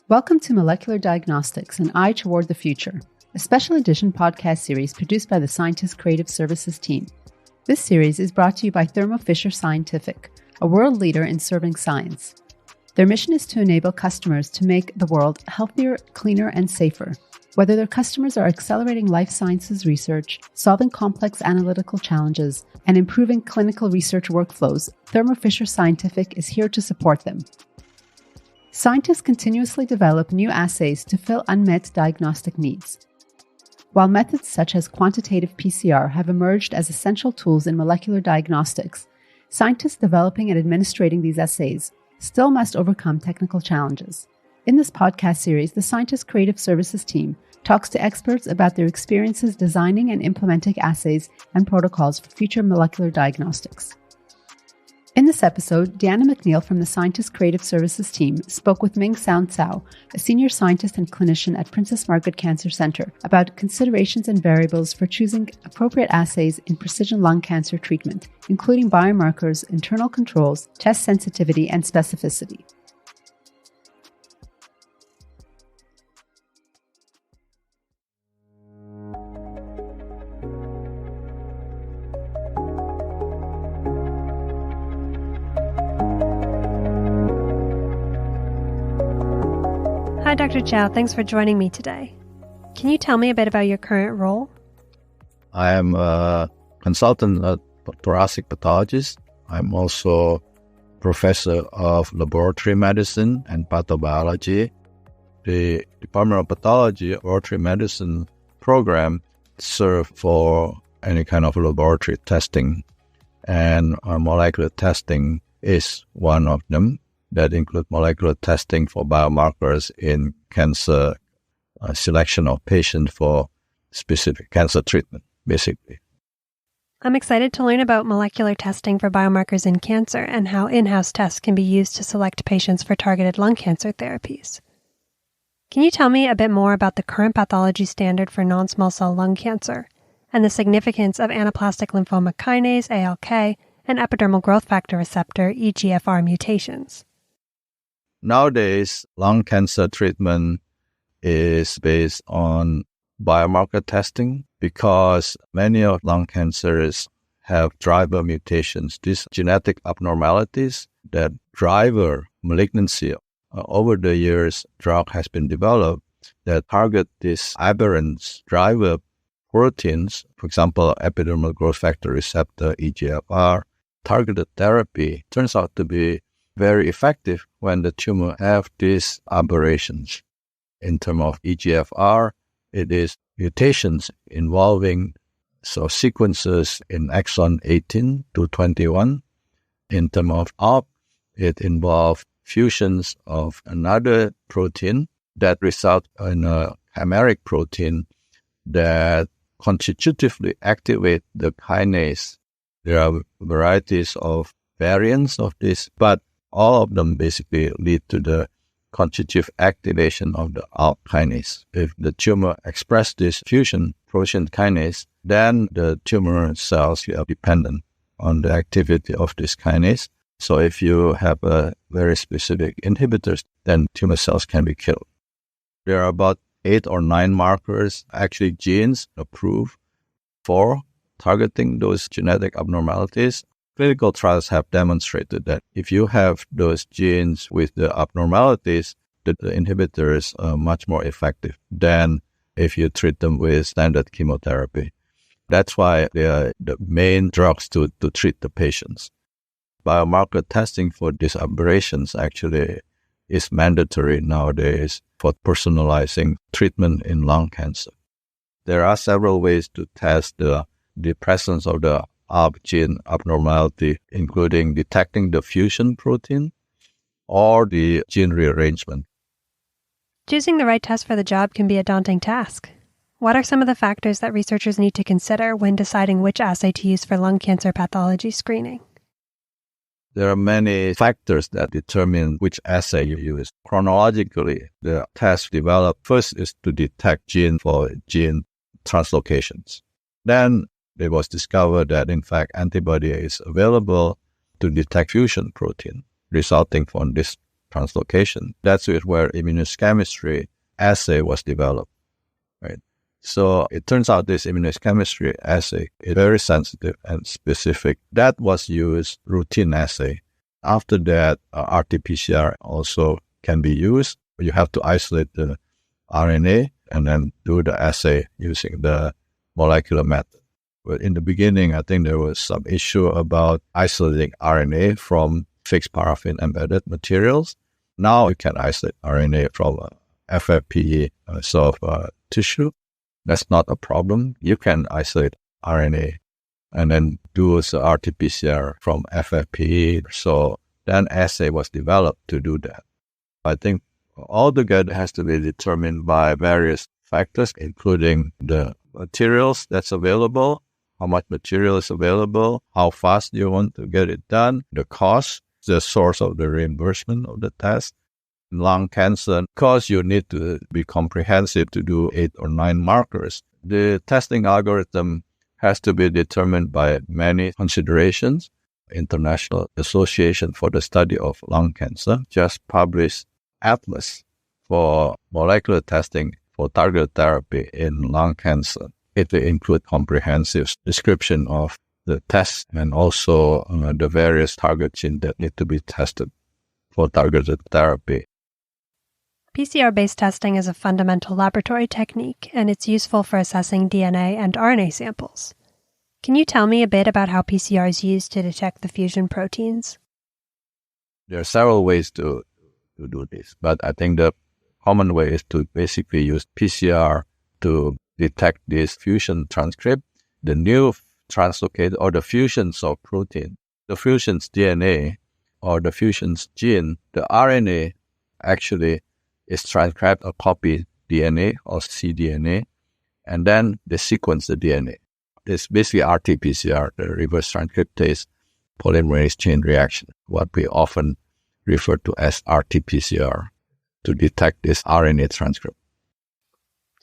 Welcome to Molecular Diagnostics, an eye toward the future, a special edition podcast series produced by the Scientist Creative Services team. This series is brought to you by Thermo Fisher Scientific, a world leader in serving science. Their mission is to enable customers to make the world healthier, cleaner, and safer. Whether their customers are accelerating life sciences research, solving complex analytical challenges, and improving clinical research workflows, Thermo Fisher Scientific is here to support them. Scientists continuously develop new assays to fill unmet diagnostic needs. While methods such as quantitative PCR have emerged as essential tools in molecular diagnostics, scientists developing and administrating these assays still must overcome technical challenges. In this podcast series, the Scientist Creative Services team talks to experts about their experiences designing and implementing assays and protocols for future molecular diagnostics. In this episode, Deanna MacNeil from the Scientist Creative Services team spoke with Ming-Sound Tsao, a senior scientist and clinician at Princess Margaret Cancer Centre, about considerations and variables for choosing appropriate assays in precision lung cancer treatment, including biomarkers, internal controls, test sensitivity, and specificity. Hi, Dr. Tsao. Thanks for joining me today. Can you tell me a bit about your current role? I am a consultant thoracic pathologist. I'm also professor of laboratory medicine and pathobiology. The Department of Pathology Laboratory Medicine program serves for any kind of laboratory testing, and molecular testing is one of them. That include molecular testing for biomarkers in cancer, selection of patients for specific cancer treatment, basically. I'm excited to learn about molecular testing for biomarkers in cancer and how InHouse Tests can be used to select patients for targeted lung cancer therapies. Can you tell me a bit more about the current pathology standard for non-small cell lung cancer and the significance of anaplastic lymphoma kinase, ALK, and epidermal growth factor receptor, EGFR mutations? Nowadays, lung cancer treatment is based on biomarker testing because many of lung cancers have driver mutations. These genetic abnormalities that drive malignancy. Over the years, drug has been developed that target these aberrant driver proteins, for example, epidermal growth factor receptor, EGFR. Targeted therapy turns out to be very effective when the tumor have these aberrations. In terms of EGFR, it is mutations involving sequences in exon 18 to 21. In terms of ALK, it involves fusions of another protein that result in a chimeric protein that constitutively activate the kinase. There are varieties of variants of this, but all of them basically lead to the constitutive activation of the ALK kinase. If the tumor expresses this fusion protein kinase, then the tumor cells are dependent on the activity of this kinase. So if you have a very specific inhibitors, then tumor cells can be killed. There are about 8 or 9 markers, actually genes, approved for targeting those genetic abnormalities. Clinical trials have demonstrated that if you have those genes with the abnormalities, the inhibitors are much more effective than if you treat them with standard chemotherapy. That's why they are the main drugs to treat the patients. Biomarker testing for these aberrations actually is mandatory nowadays for personalizing treatment in lung cancer. There are several ways to test the presence of the ALK gene abnormality, including detecting the fusion protein or the gene rearrangement. Choosing the right test for the job can be a daunting task. What are some of the factors that researchers need to consider when deciding which assay to use for lung cancer pathology screening? There are many factors that determine which assay you use. Chronologically, the test developed first is to detect gene for gene translocations. Then it was discovered that, in fact, antibody is available to detect fusion protein resulting from this translocation. That's where immunochemistry assay was developed, right? So it turns out this immunochemistry assay is very sensitive and specific. That was used routine assay. After that, RT-PCR also can be used. You have to isolate the RNA and then do the assay using the molecular method. But in the beginning, I think there was some issue about isolating RNA from fixed paraffin embedded materials. Now you can isolate RNA from FFPE tissue. That's not a problem. You can isolate RNA and then do RT-PCR from FFPE. So then assay was developed to do that. I think altogether has to be determined by various factors, including the materials that's available, how much material is available, how fast you want to get it done, the cost, the source of the reimbursement of the test. In lung cancer, because you need to be comprehensive to do 8 or 9 markers, the testing algorithm has to be determined by many considerations. International Association for the Study of Lung Cancer just published Atlas for molecular testing for targeted therapy in lung cancer. It will include comprehensive description of the tests and also the various target genes that need to be tested for targeted therapy. PCR based testing is a fundamental laboratory technique, and it's useful for assessing DNA and RNA samples. Can you tell me a bit about how PCR is used to detect the fusion proteins? There are several ways to do this, but I think the common way is to basically use PCR to detect this fusion transcript, the new translocated or the fusions of protein, the fusions DNA or the fusions gene. The RNA actually is transcribed or copy DNA or cDNA, and then they sequence the DNA. It's basically RT-PCR, the reverse transcriptase polymerase chain reaction, what we often refer to as RT-PCR, to detect this RNA transcript.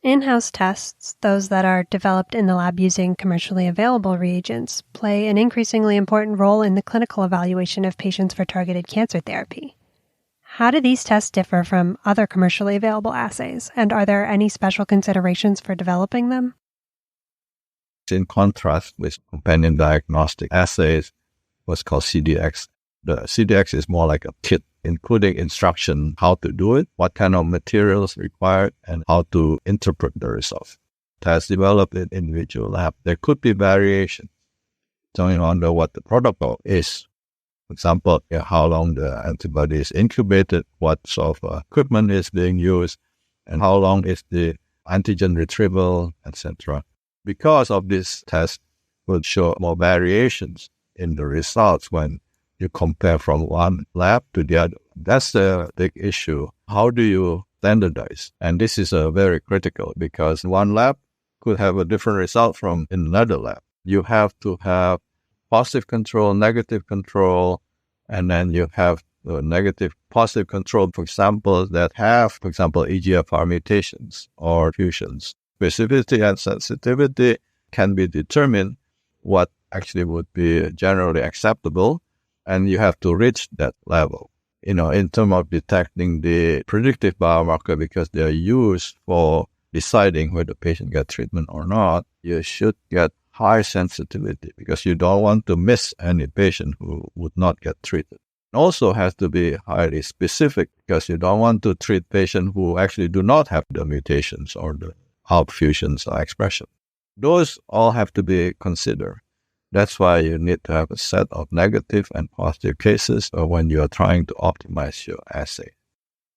In-house tests, those that are developed in the lab using commercially available reagents, play an increasingly important role in the clinical evaluation of patients for targeted cancer therapy. How do these tests differ from other commercially available assays, and are there any special considerations for developing them? In contrast with companion diagnostic assays, what's called CDX. The CDX is more like a kit, including instruction how to do it, what kind of materials required, and how to interpret the results. Tests developed in individual lab. There could be variation depending on what the protocol is. For example, how long the antibody is incubated, what sort of equipment is being used, and how long is the antigen retrieval, etc. Because of this test will show more variations in the results when you compare from one lab to the other. That's the big issue. How do you standardize? And this is very critical because one lab could have a different result from another lab. You have to have positive control, negative control, and then you have the negative positive control, for example, that have, for example, EGFR mutations or fusions. Specificity and sensitivity can be determined what actually would be generally acceptable, and you have to reach that level. In terms of detecting the predictive biomarker, because they're used for deciding whether the patient gets treatment or not, you should get high sensitivity because you don't want to miss any patient who would not get treated. It also has to be highly specific because you don't want to treat patients who actually do not have the mutations or the ALK fusions or expression. Those all have to be considered. That's why you need to have a set of negative and positive cases when you are trying to optimize your assay.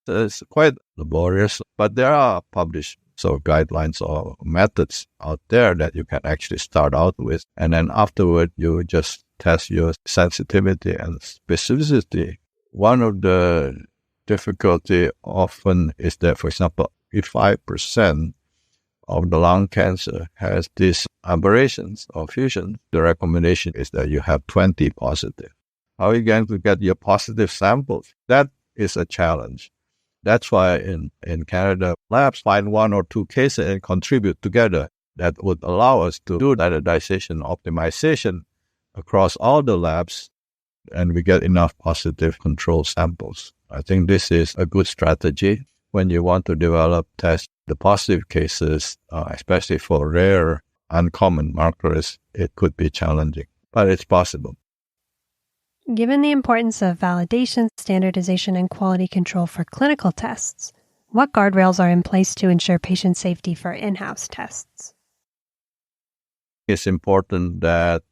So it's quite laborious, but there are published guidelines or methods out there that you can actually start out with. And then afterward, you just test your sensitivity and specificity. One of the difficulty often is that, for example, if 5% of the lung cancer has these aberrations or fusions, the recommendation is that you have 20 positive. How are you going to get your positive samples? That is a challenge. That's why in Canada, labs find 1 or 2 cases and contribute together. That would allow us to do standardization optimization across all the labs, and we get enough positive control samples I think this is a good strategy when you want to develop test the positive cases, especially for rare, uncommon markers. It could be challenging, but it's possible. Given the importance of validation, standardization, and quality control for clinical tests, what guardrails are in place to ensure patient safety for in-house tests? It's important that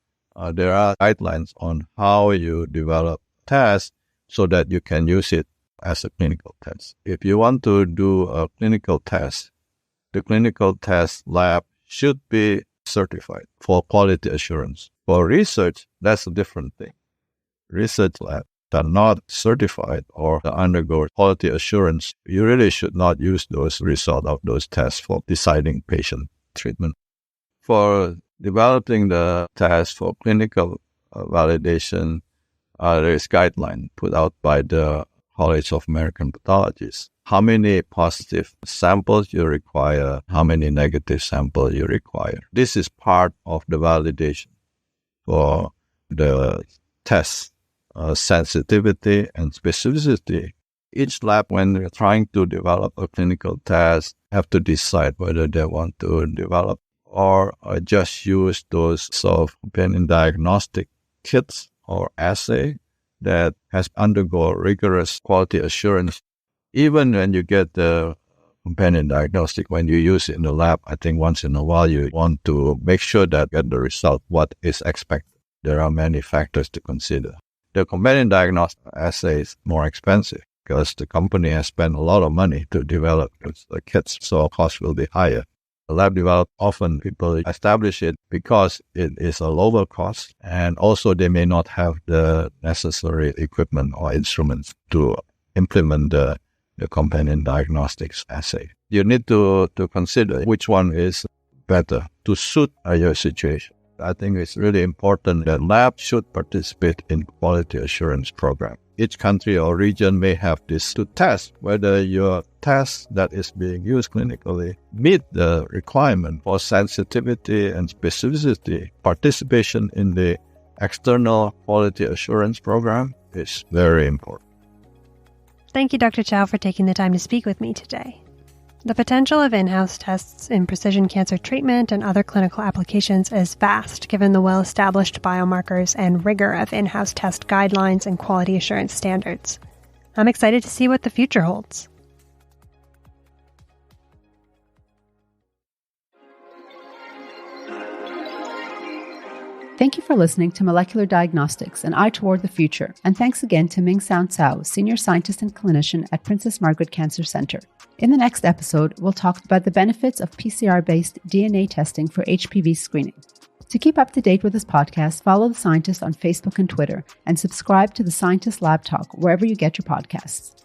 there are guidelines on how you develop tests so that you can use it as a clinical test. If you want to do a clinical test, the clinical test lab should be certified for quality assurance. For research, that's a different thing. Research labs are not certified or undergo quality assurance. You really should not use those results of those tests for deciding patient treatment. For developing the test for clinical validation, there is guideline put out by the College of American Pathologists. How many positive samples you require, how many negative samples you require. This is part of the validation for the test, sensitivity and specificity. Each lab, when they're trying to develop a clinical test, have to decide whether they want to develop or just use those sort of companion diagnostic kits or assay that has undergo rigorous quality assurance. Even when you get the companion diagnostic, when you use it in the lab, I think once in a while you want to make sure that you get the result, what is expected. There are many factors to consider. The companion diagnostic assay is more expensive because the company has spent a lot of money to develop the kits, so cost will be higher. The lab developed, often people establish it because it is a lower cost, and also they may not have the necessary equipment or instruments to implement the companion diagnostics assay. You need to consider which one is better to suit your situation. I think it's really important that labs should participate in quality assurance program. Each country or region may have this to test whether your test that is being used clinically meet the requirement for sensitivity and specificity. Participation in the external quality assurance program is very important. Thank you, Dr. Tsao, for taking the time to speak with me today. The potential of in-house tests in precision cancer treatment and other clinical applications is vast, given the well-established biomarkers and rigor of in-house test guidelines and quality assurance standards. I'm excited to see what the future holds. Thank you for listening to Molecular Diagnostics, an eye toward the future. And thanks again to Ming-Sound Tsao, Senior Scientist and Clinician at Princess Margaret Cancer Centre. In the next episode, we'll talk about the benefits of PCR-based DNA testing for HPV screening. To keep up to date with this podcast, follow The Scientist on Facebook and Twitter, and subscribe to The Scientist Lab Talk wherever you get your podcasts.